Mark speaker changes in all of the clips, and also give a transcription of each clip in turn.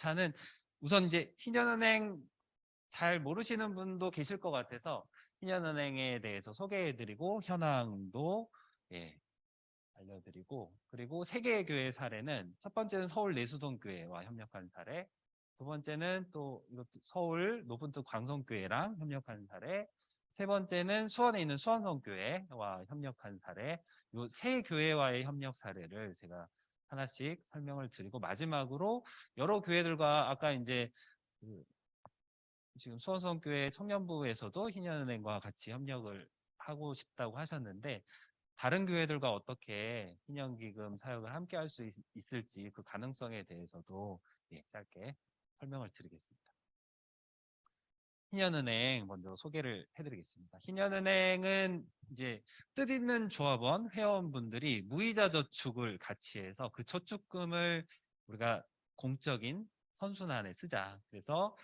Speaker 1: 절차는 우선 이제 신한은행 잘 모르시는 분도 계실 것 같아서 신한은행에 대해서 소개해드리고 현황도 예, 알려드리고, 그리고 세 개의 교회 사례는 첫 번째는 서울 내수동교회와 협력한 사례, 두 번째는 또 이것도 서울 노분트 광성교회랑 협력한 사례, 세 번째는 수원에 있는 수원성교회와 협력한 사례. 이 세 교회와의 협력 사례를 제가 하나씩 설명을 드리고, 마지막으로 여러 교회들과 아까 이제 그 지금 수원성교회 청년부에서도 신한은행과 같이 협력을 하고 싶다고 하셨는데, 다른 교회들과 어떻게 신년기금 사역을 함께 할 수 있을지 그 가능성에 대해서도 짧게 설명을 드리겠습니다. 신한은행 먼저 소개를 해드리겠습니다. 신한은행은 이제 뜻있는 조합원 회원분들이 무이자 저축을 같이 해서 그 저축금을 우리가 공적인 선순환에 쓰자. 그래서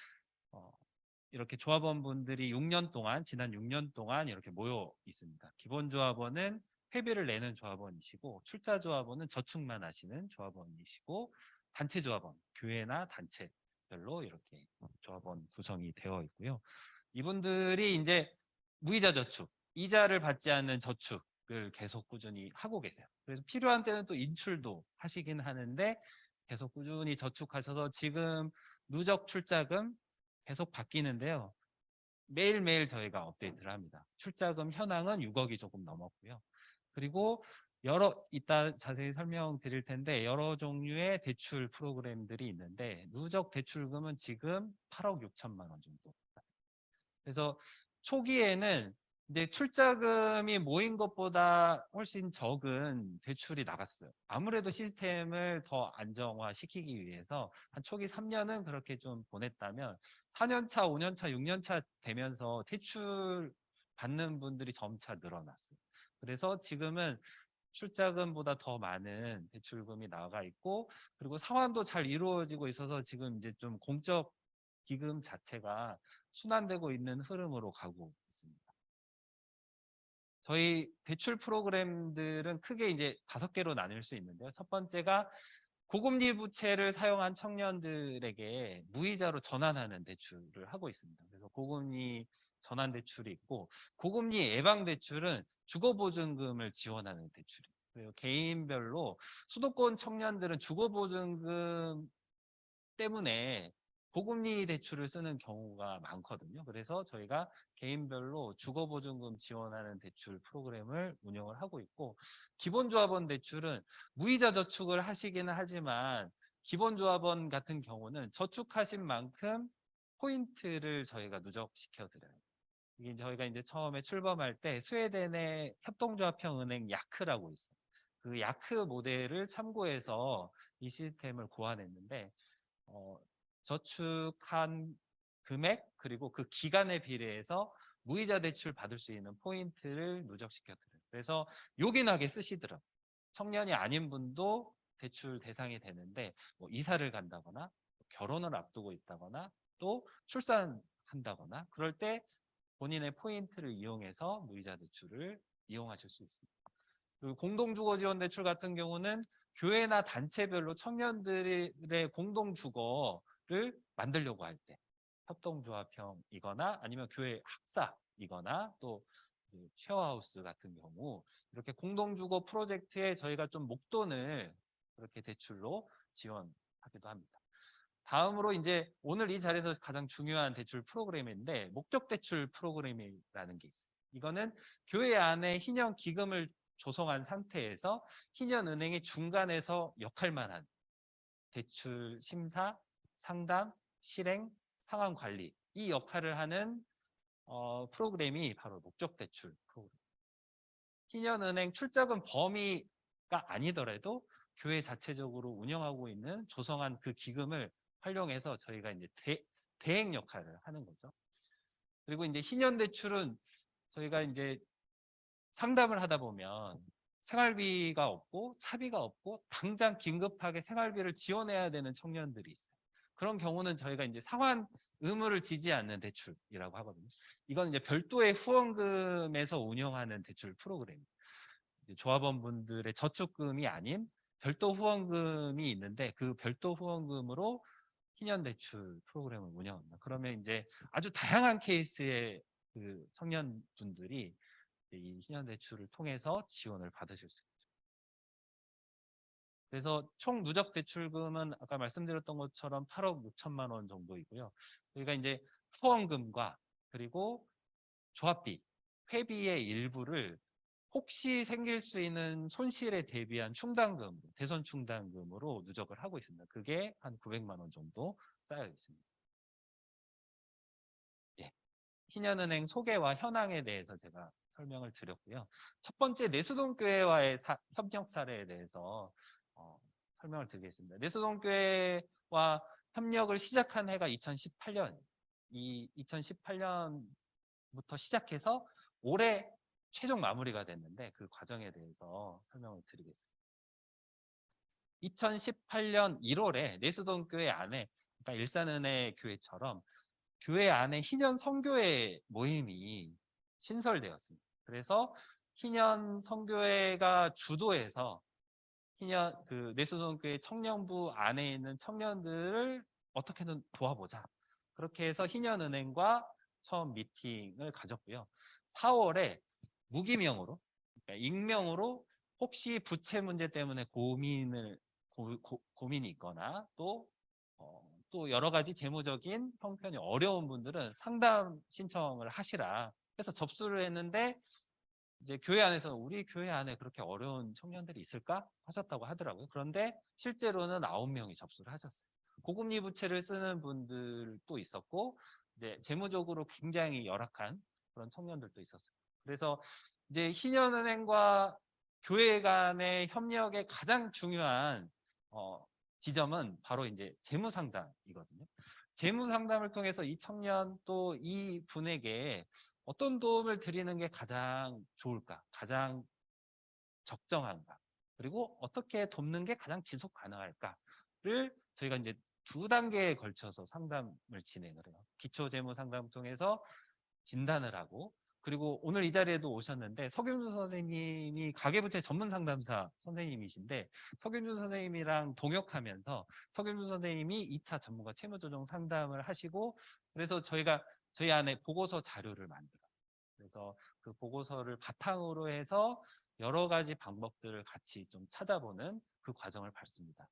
Speaker 1: 이렇게 조합원분들이 6년 동안, 지난 6년 동안 이렇게 모여 있습니다. 기본 조합원은 회비를 내는 조합원이시고, 출자 조합원은 저축만 하시는 조합원이시고, 단체 조합원, 교회나 단체별로 이렇게 조합원 구성이 되어 있고요. 이분들이 이제 무이자 저축, 이자를 받지 않는 저축을 계속 꾸준히 하고 계세요. 그래서 필요한 때는 또 인출도 하시긴 하는데 계속 꾸준히 저축하셔서 지금 누적 출자금 계속 바뀌는데요. 매일매일 저희가 업데이트를 합니다. 출자금 현황은 6억이 조금 넘었고요. 그리고 이따 자세히 설명드릴 텐데 여러 종류의 대출 프로그램들이 있는데 누적 대출금은 지금 8억 6천만 원 정도. 그래서 초기에는 이제 출자금이 모인 것보다 훨씬 적은 대출이 나갔어요. 아무래도 시스템을 더 안정화시키기 위해서 한 초기 3년은 그렇게 좀 보냈다면 4년 차, 5년 차, 6년 차 되면서 대출 받는 분들이 점차 늘어났어요. 그래서 지금은 출자금보다 더 많은 대출금이 나가 있고, 그리고 상환도 잘 이루어지고 있어서 지금 이제 좀 공적 기금 자체가 순환되고 있는 흐름으로 가고 있습니다. 저희 대출 프로그램들은 크게 이제 5개로 나눌 수 있는데요. 첫 번째가 고금리 부채를 사용한 청년들에게 무이자로 전환하는 대출을 하고 있습니다. 그래서 고금리 전환 대출이 있고, 고금리 예방 대출은 주거보증금을 지원하는 대출이에요. 그리고 개인별로 수도권 청년들은 주거보증금 때문에 고금리 대출을 쓰는 경우가 많거든요. 그래서 저희가 개인별로 주거보증금 지원하는 대출 프로그램을 운영을 하고 있고, 기본조합원 대출은 무이자 저축을 하시기는 하지만 기본조합원 같은 경우는 저축하신 만큼 포인트를 저희가 누적시켜 드려요. 이게 저희가 이제 처음에 출범할 때 스웨덴의 협동조합형 은행 야크라고 있어요. 그 야크 모델을 참고해서 이 시스템을 고안했는데 저축한 금액 그리고 그 기간에 비례해서 무이자 대출 받을 수 있는 포인트를 누적시켜 드려요. 그래서 요긴하게 쓰시더라고요. 청년이 아닌 분도 대출 대상이 되는데 뭐 이사를 간다거나 결혼을 앞두고 있다거나 또 출산한다거나 그럴 때 본인의 포인트를 이용해서 무이자 대출을 이용하실 수 있습니다. 그리고 공동주거지원대출 같은 경우는 교회나 단체별로 청년들의 공동주거를 만들려고 할 때 협동조합형이거나 아니면 교회 학사이거나 또 쉐어하우스 같은 경우 이렇게 공동주거 프로젝트에 저희가 좀 목돈을 그렇게 대출로 지원하기도 합니다. 다음으로 이제 오늘 이 자리에서 가장 중요한 대출 프로그램인데 목적 대출 프로그램이라는 게 있어요. 이거는 교회 안에 신형 기금을 조성한 상태에서 신현은행이 중간에서 역할만 한 대출 심사, 상담, 실행, 상환 관리 이 역할을 하는 프로그램이 바로 목적 대출 프로그램. 신현은행 출자금 범위가 아니더라도 교회 자체적으로 운영하고 있는 조성한 그 기금을 활용해서 저희가 이제 대행 역할을 하는 거죠. 그리고 이제 신현대출은 저희가 이제 상담을 하다 보면 생활비가 없고 차비가 없고 당장 긴급하게 생활비를 지원해야 되는 청년들이 있어요. 그런 경우는 저희가 이제 상환 의무를 지지 않는 대출이라고 하거든요. 이건 이제 별도의 후원금에서 운영하는 대출 프로그램입니다. 조합원분들의 저축금이 아닌 별도 후원금이 있는데 그 별도 후원금으로 희년 대출 프로그램을 운영합니다. 그러면 이제 아주 다양한 케이스의 그 청년분들이 이 희년 대출을 통해서 지원을 받으실 수 있죠. 그래서 총 누적 대출금은 아까 말씀드렸던 것처럼 8억 6천만 원 정도이고요. 저희가 이제 후원금과 그리고 조합비, 회비의 일부를 혹시 생길 수 있는 손실에 대비한 충당금, 대손 충당금으로 누적을 하고 있습니다. 그게 한 900만 원 정도 쌓여 있습니다. 예. 희년은행 소개와 현황에 대해서 제가 설명을 드렸고요. 첫 번째 내수동교회와의 협력 사례에 대해서 설명을 드리겠습니다. 내수동교회와 협력을 시작한 해가 2018년. 이 2018년부터 시작해서 올해 최종 마무리가 됐는데 그 과정에 대해서 설명을 드리겠습니다. 2018년 1월에 내수동교회 안에, 그러니까 일산은혜 교회처럼 교회 안에 희년 선교회 모임이 신설되었습니다. 그래서 희년 선교회가 주도해서 희년 그 내수동교회 청년부 안에 있는 청년들을 어떻게든 도와보자. 그렇게 해서 희년은행과 처음 미팅을 가졌고요. 4월에 무기명으로, 그러니까 익명으로 혹시 부채 문제 때문에 고민이 있거나 또 여러 가지 재무적인 형편이 어려운 분들은 상담 신청을 하시라 해서 접수를 했는데 이제 교회 안에서 우리 교회 안에 그렇게 어려운 청년들이 있을까 하셨다고 하더라고요. 그런데 실제로는 9명이 접수를 하셨어요. 고금리 부채를 쓰는 분들도 있었고 이제 재무적으로 굉장히 열악한 그런 청년들도 있었어요. 그래서 이제 희년은행과 교회 간의 협력의 가장 중요한 지점은 바로 이제 재무 상담이거든요. 재무 상담을 통해서 이 청년 또 이 분에게 어떤 도움을 드리는 게 가장 좋을까, 가장 적정한가, 그리고 어떻게 돕는 게 가장 지속 가능할까를 저희가 이제 두 단계에 걸쳐서 상담을 진행을 해요. 기초 재무 상담을 통해서 진단을 하고, 그리고 오늘 이 자리에도 오셨는데 석윤주 선생님이 가계부채 전문 상담사 선생님이신데 석윤주 선생님이랑 동역하면서 석윤주 선생님이 2차 전문가 채무조정 상담을 하시고 그래서 저희가 저희 안에 보고서 자료를 만들어요. 그래서 그 보고서를 바탕으로 해서 여러 가지 방법들을 같이 좀 찾아보는 그 과정을 밟습니다.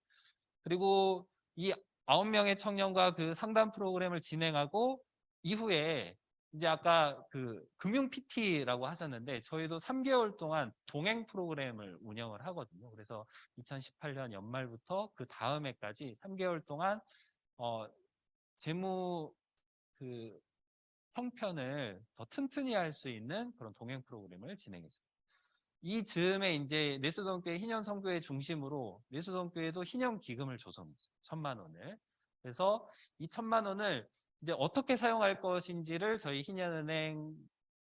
Speaker 1: 그리고 이 9명의 청년과 그 상담 프로그램을 진행하고 이후에 이제 아까 그 금융 PT라고 하셨는데 저희도 3개월 동안 동행 프로그램을 운영을 하거든요. 그래서 2018년 연말부터 그 다음 해까지 3개월 동안 재무 그 형편을 더 튼튼히 할 수 있는 그런 동행 프로그램을 진행했습니다. 이 즈음에 이제 내수동교회 희년선교회 중심으로 내수동교회도 희년 기금을 조성했어요. 1,000만 원을. 그래서 이 1,000만 원을 이제 어떻게 사용할 것인지를 저희 희년은행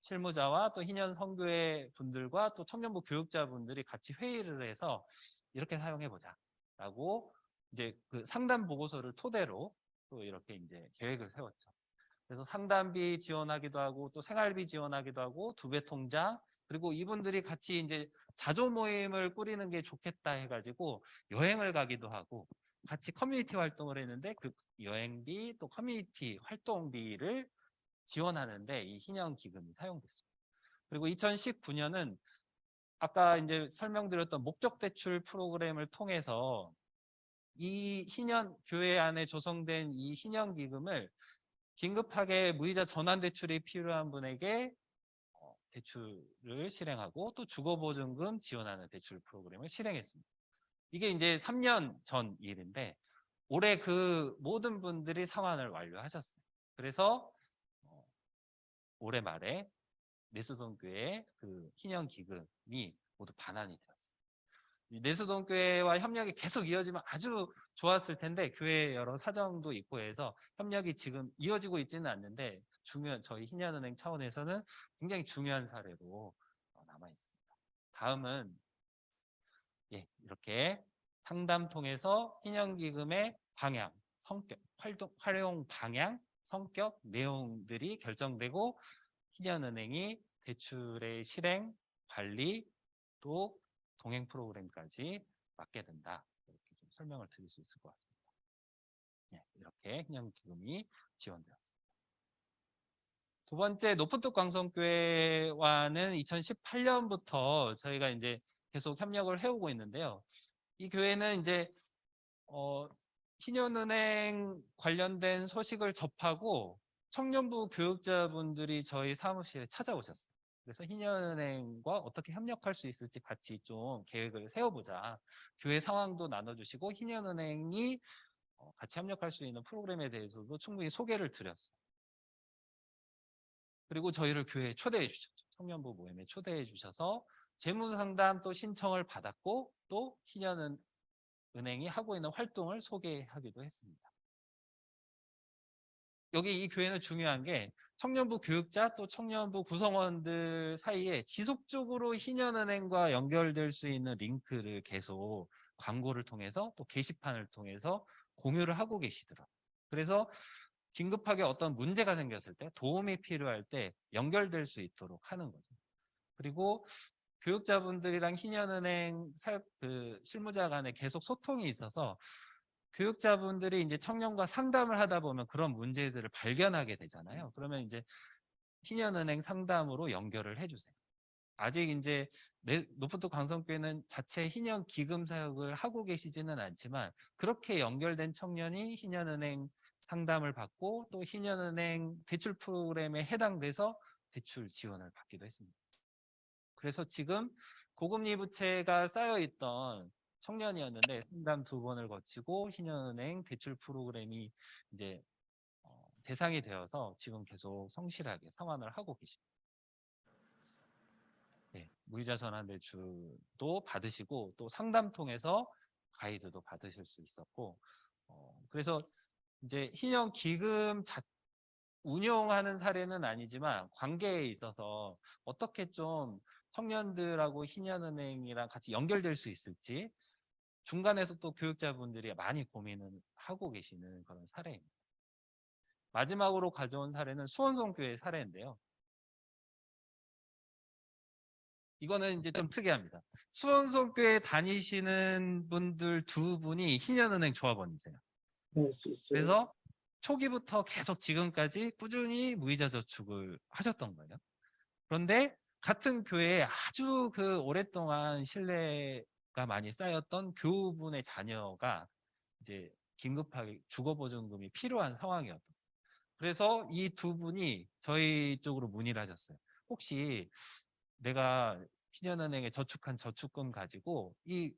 Speaker 1: 실무자와 또 희년선교회 분들과 또 청년부 교육자분들이 같이 회의를 해서 이렇게 사용해 보자라고 이제 그 상담 보고서를 토대로 또 이렇게 이제 계획을 세웠죠. 그래서 상담비 지원하기도 하고 또 생활비 지원하기도 하고 두 배 통장 그리고 이분들이 같이 이제 자조 모임을 꾸리는 게 좋겠다 해가지고 여행을 가기도 하고 같이 커뮤니티 활동을 했는데 그 여행비 또 커뮤니티 활동비를 지원하는데 이 희년 기금이 사용됐습니다. 그리고 2019년은 아까 이제 설명드렸던 목적 대출 프로그램을 통해서 이 희년 교회 안에 조성된 이 희년 기금을 긴급하게 무이자 전환 대출이 필요한 분에게 대출을 실행하고 또 주거보증금 지원하는 대출 프로그램을 실행했습니다. 이게 이제 3년 전 일인데 올해 그 모든 분들이 상환을 완료하셨어요. 그래서 올해 말에 내수동교회 그 희년 기금이 모두 반환이 되었습니다. 내수동교회와 협력이 계속 이어지면 아주 좋았을 텐데 교회 여러 사정도 있고 해서 협력이 지금 이어지고 있지는 않는데 저희 희년은행 차원에서는 굉장히 중요한 사례로 남아 있습니다. 다음은 이렇게 상담 통해서 희년기금의 방향, 성격, 활용 방향, 성격, 내용들이 결정되고 희년은행이 대출의 실행, 관리, 또 동행 프로그램까지 맡게 된다. 이렇게 좀 설명을 드릴 수 있을 것 같습니다. 이렇게 희년기금이 지원되었습니다. 두 번째, 노포특 광성교회와는 2018년부터 저희가 이제 계속 협력을 해오고 있는데요. 이 교회는 이제 희년은행 관련된 소식을 접하고 청년부 교육자분들이 저희 사무실에 찾아오셨어요. 그래서 희년은행과 어떻게 협력할 수 있을지 같이 좀 계획을 세워보자. 교회 상황도 나눠주시고 희년은행이 같이 협력할 수 있는 프로그램에 대해서도 충분히 소개를 드렸어요. 그리고 저희를 교회에 초대해 주셨죠. 청년부 모임에 초대해 주셔서 재무상담 또 신청을 받았고 또 희년은행이 하고 있는 활동을 소개하기도 했습니다. 여기 이 교회는 중요한 게 청년부 교육자 또 청년부 구성원들 사이에 지속적으로 희년은행과 연결될 수 있는 링크를 계속 광고를 통해서 또 게시판을 통해서 공유를 하고 계시더라고요. 그래서 긴급하게 어떤 문제가 생겼을 때 도움이 필요할 때 연결될 수 있도록 하는 거죠. 그리고 교육자분들이랑 희년은행 실무자 간에 계속 소통이 있어서 교육자분들이 이제 청년과 상담을 하다 보면 그런 문제들을 발견하게 되잖아요. 그러면 이제 희년은행 상담으로 연결을 해주세요. 아직 이제 노포특 광성교회는 자체 희년 기금 사역을 하고 계시지는 않지만 그렇게 연결된 청년이 희년은행 상담을 받고 또 희년은행 대출 프로그램에 해당돼서 대출 지원을 받기도 했습니다. 그래서 지금 고금리 부채가 쌓여있던 청년이었는데 상담 2번을 거치고 희년은행 대출 프로그램이 이제 대상이 되어서 지금 계속 성실하게 상환을 하고 계십니다. 네, 무이자 전환 대출도 받으시고 또 상담 통해서 가이드도 받으실 수 있었고 그래서 이제 희년 기금 운용하는 사례는 아니지만 관계에 있어서 어떻게 좀 청년들하고 희년은행이랑 같이 연결될 수 있을지 중간에서 또 교육자분들이 많이 고민을 하고 계시는 그런 사례입니다. 마지막으로 가져온 사례는 수원성교회 사례인데요. 이거는 이제 좀 특이합니다. 수원성교회 다니시는 분들 2분이 희년은행 조합원이세요. 그래서 초기부터 계속 지금까지 꾸준히 무이자 저축을 하셨던 거예요. 그런데 같은 교회에 아주 오랫동안 신뢰가 많이 쌓였던 교우분의 자녀가 이제 긴급하게 주거보증금이 필요한 상황이었던 거예요. 그래서 이 2분이 저희 쪽으로 문의를 하셨어요. 혹시 내가 희년은행에 저축한 저축금 가지고 이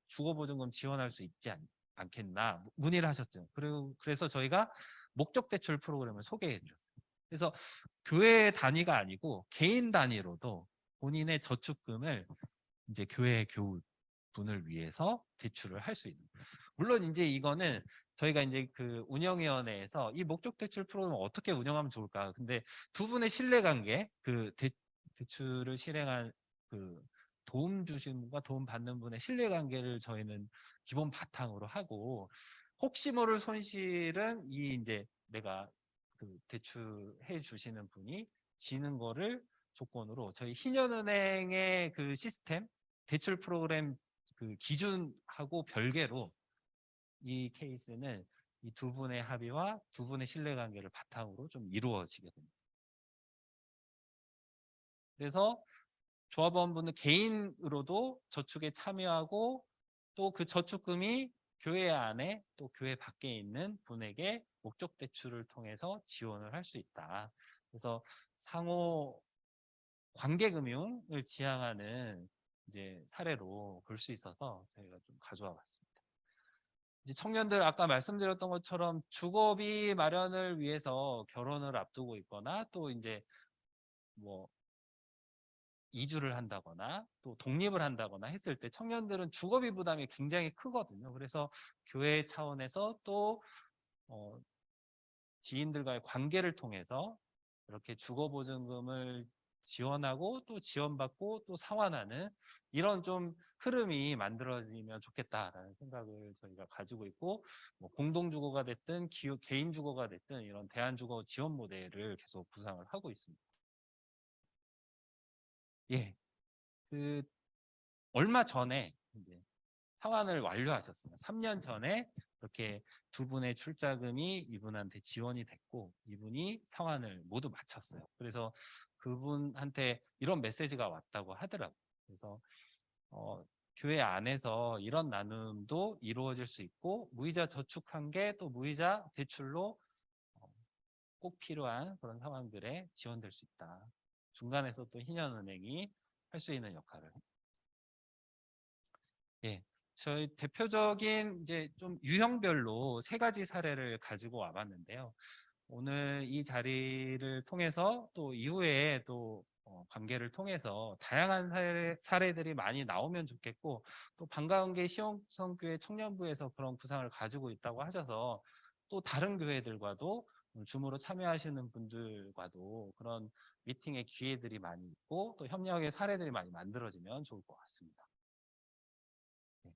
Speaker 1: 주거보증금 지원할 수 있지 않겠나 문의를 하셨죠. 그래서 저희가 목적대출 프로그램을 소개해 드렸어요. 그래서 교회 단위가 아니고 개인 단위로도 본인의 저축금을 이제 교회 교우분을 위해서 대출을 할 수 있는. 물론 이제 이거는 저희가 이제 운영위원회에서 이 목적대출 프로그램을 어떻게 운영하면 좋을까. 근데 2분의 신뢰관계, 대출을 실행한 도움 주신 분과 도움 받는 분의 신뢰관계를 저희는 기본 바탕으로 하고 혹시 모를 손실은 이제 내가 대출해 주시는 분이 지는 거를 조건으로 저희 희년은행의 시스템 대출 프로그램 기준하고 별개로 이 케이스는 이 2분의 합의와 2분의 신뢰관계를 바탕으로 좀 이루어지게 됩니다. 그래서 조합원분은 개인으로도 저축에 참여하고 또 그 저축금이 교회 안에 또 교회 밖에 있는 분에게 목적 대출을 통해서 지원을 할 수 있다. 그래서 상호 관계금융을 지향하는 이제 사례로 볼 수 있어서 저희가 좀 가져와 봤습니다. 이제 청년들 아까 말씀드렸던 것처럼 주거비 마련을 위해서 결혼을 앞두고 있거나 또 이제 뭐 이주를 한다거나 또 독립을 한다거나 했을 때 청년들은 주거비 부담이 굉장히 크거든요. 그래서 교회 차원에서 또 지인들과의 관계를 통해서 이렇게 주거보증금을 지원하고 또 지원받고 또 상환하는 이런 좀 흐름이 만들어지면 좋겠다라는 생각을 저희가 가지고 있고 공동주거가 됐든 개인주거가 됐든 이런 대안주거 지원 모델을 계속 구상을 하고 있습니다. 예, 얼마 전에 이제 상환을 완료하셨습니다. 3년 전에 이렇게 두 분의 출자금이 이분한테 지원이 됐고 이분이 상환을 모두 마쳤어요. 그래서 그분한테 이런 메시지가 왔다고 하더라고요. 그래서 교회 안에서 이런 나눔도 이루어질 수 있고 무이자 저축한 게 또 무이자 대출로 어, 꼭 필요한 그런 상황들에 지원될 수 있다. 중간에서 또 희년은행이 할 수 있는 역할을. 예. 저희 대표적인 이제 좀 유형별로 세 가지 사례를 가지고 와봤는데요. 오늘 이 자리를 통해서 또 이후에 또 관계를 통해서 다양한 사례들이 많이 나오면 좋겠고 또 반가운 게 시온성교회 청년부에서 그런 구상을 가지고 있다고 하셔서 또 다른 교회들과도 줌으로 참여하시는 분들과도 그런 미팅의 기회들이 많이 있고 또 협력의 사례들이 많이 만들어지면 좋을 것 같습니다. 네.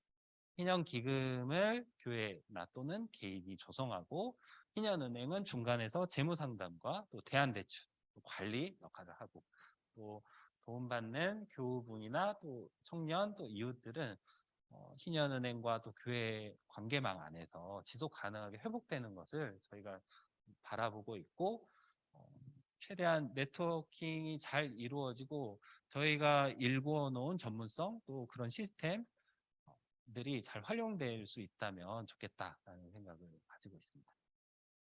Speaker 1: 희년기금을 교회나 또는 개인이 조성하고 희년은행은 중간에서 재무상담과 또 대안대출, 또 관리 역할을 하고 또 도움받는 교우분이나 또 청년 또 이웃들은 희년은행과 또 교회 관계망 안에서 지속 가능하게 회복되는 것을 저희가 바라보고 있고 어, 최대한 네트워킹이 잘 이루어지고 저희가 일구어 놓은 전문성 또 그런 시스템 들이 잘 활용될 수 있다면 좋겠다라는 생각을 가지고 있습니다.